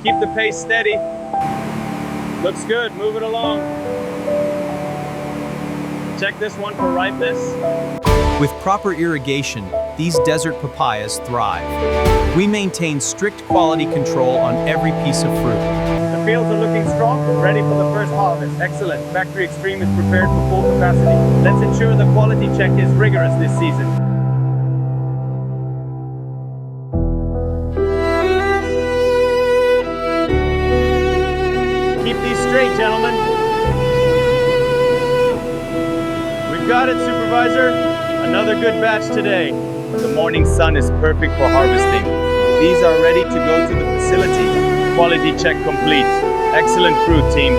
Keep the pace steady. Looks good, move it along. Check this one for ripeness. With proper irrigation, these desert papayas thrive. We maintain strict quality control on every piece of fruit. The fields are looking strong, ready for the first harvest. Excellent. Factory Extreme is prepared for full capacity. Let's ensure the quality check is rigorous this season. Keep these straight, gentlemen. We've got it, Supervisor. Another good batch today. The morning sun is perfect for harvesting. These are ready to go to the facility. Quality check complete. Excellent fruit, team.